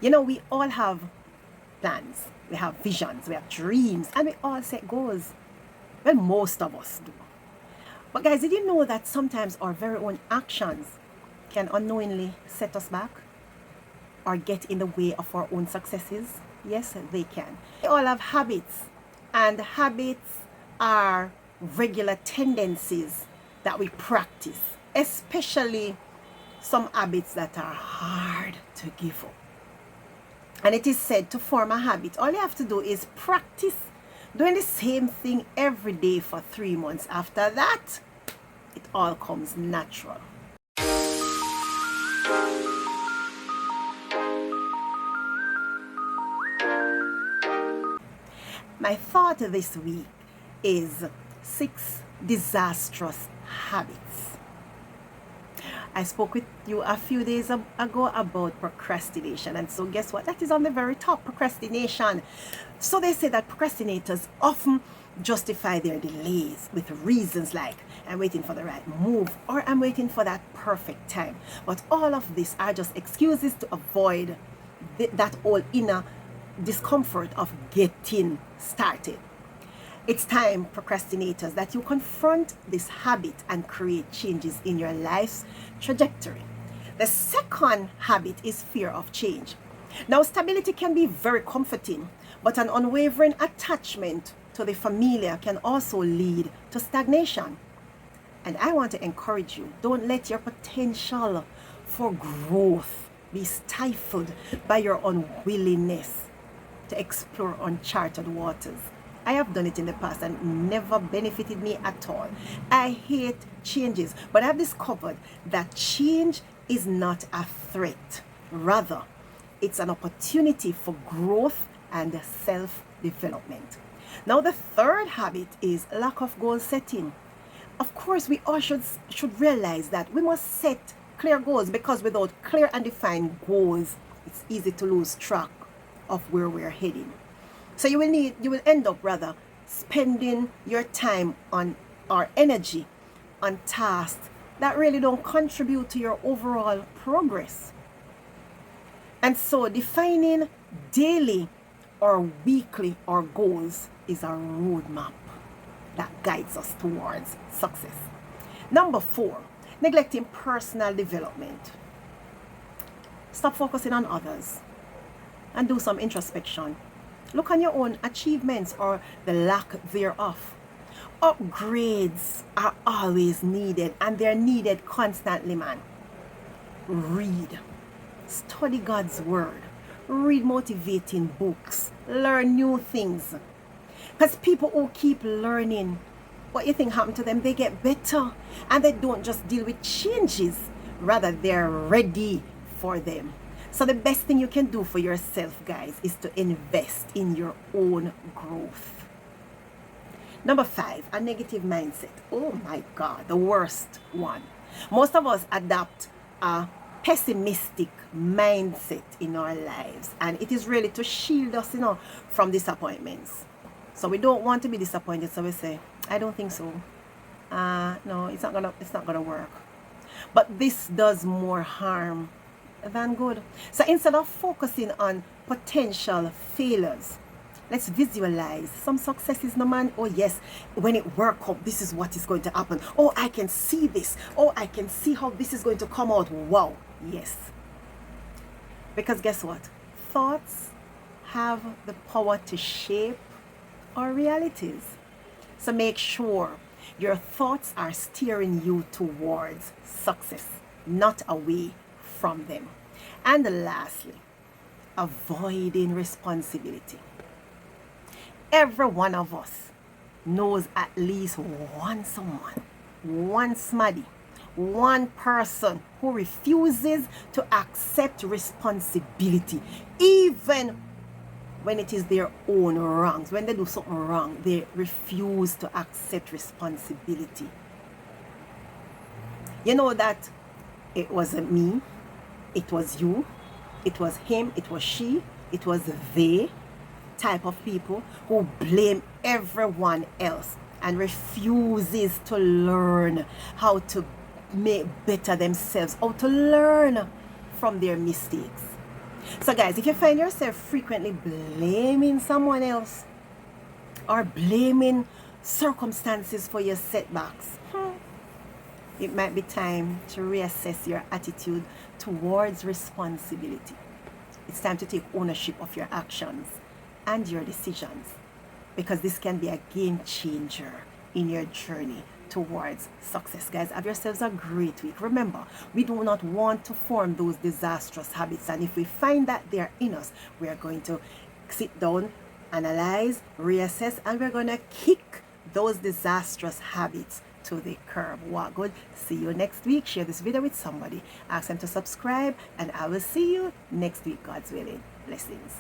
You know, we all have plans, we have visions, we have dreams, and we all set goals. Well, most of us do. But guys, did you know that sometimes our very own actions can unknowingly set us back or get in the way of our own successes? Yes, they can. We all have habits, and habits are regular tendencies that we practice, especially some habits that are hard to give up. And it is said to form a habit, all you have to do is practice doing the same thing every day for 3 months. After that, it all comes natural. My thought this week is 6 disastrous habits. I spoke with you a few days ago about procrastination, and so guess what? That is on the very top, procrastination. So they say that procrastinators often justify their delays with reasons like, I'm waiting for the right move, or I'm waiting for that perfect time. But all of these are just excuses to avoid that whole inner discomfort of getting started. It's time, procrastinators, that you confront this habit and create changes in your life's trajectory. The second habit is fear of change. Now, stability can be very comforting, but an unwavering attachment to the familiar can also lead to stagnation. And I want to encourage you, don't let your potential for growth be stifled by your unwillingness to explore uncharted waters. I have done it in the past and it never benefited me at all. I hate changes, but I've discovered that change is not a threat. Rather, it's an opportunity for growth and self-development. Now, the third habit is lack of goal setting. Of course, we all should realize that we must set clear goals, because without clear and defined goals, it's easy to lose track of where we're heading. So you will end up rather spending your time on or energy on tasks that really don't contribute to your overall progress. And so defining daily or weekly or goals is a roadmap that guides us towards success. Number 4, neglecting personal development. Stop focusing on others and do some introspection. Look on your own achievements or the lack thereof. Upgrades are always needed, and they're needed constantly, man. Read. Study God's word. Read motivating books. Learn new things. Because people who keep learning, what you think happened to them, they get better. And they don't just deal with changes. Rather, they're ready for them. So the best thing you can do for yourself, guys, is to invest in your own growth. Number 5, a negative mindset. Oh my God, the worst one. Most of us adopt a pessimistic mindset in our lives, and it is really to shield us, from disappointments. So we don't want to be disappointed, so we say, I don't think so. No, it's not gonna work. But this does more harm than good. So instead of focusing on potential failures, let's visualize some successes. No, man, oh yes, when it works out, this is what is going to happen. Oh, I can see this. Oh, I can see how this is going to come out. Wow, yes. Because guess what? Thoughts have the power to shape our realities. So make sure your thoughts are steering you towards success, not away from them. And lastly, avoiding responsibility. Every one of us knows at least one someone, one smaddy, one person who refuses to accept responsibility, even when it is their own wrongs. When they do something wrong, they refuse to accept responsibility. You know that it wasn't me, it was you, it was him, it was she, it was they type of people who blame everyone else and refuses to learn how to make better themselves, how to learn from their mistakes. So guys, if you find yourself frequently blaming someone else or blaming circumstances for your setbacks, it might be time to reassess your attitude towards responsibility. It's time to take ownership of your actions and your decisions, because this can be a game changer in your journey towards success. Guys, have yourselves a great week. Remember, we do not want to form those disastrous habits, and if we find that they're in us, we are going to sit down, analyze, reassess, and we're going to kick those disastrous habits to the curb. What good? See you next week. Share this video with somebody, ask them to subscribe, and I will see you next week, God's willing. Blessings.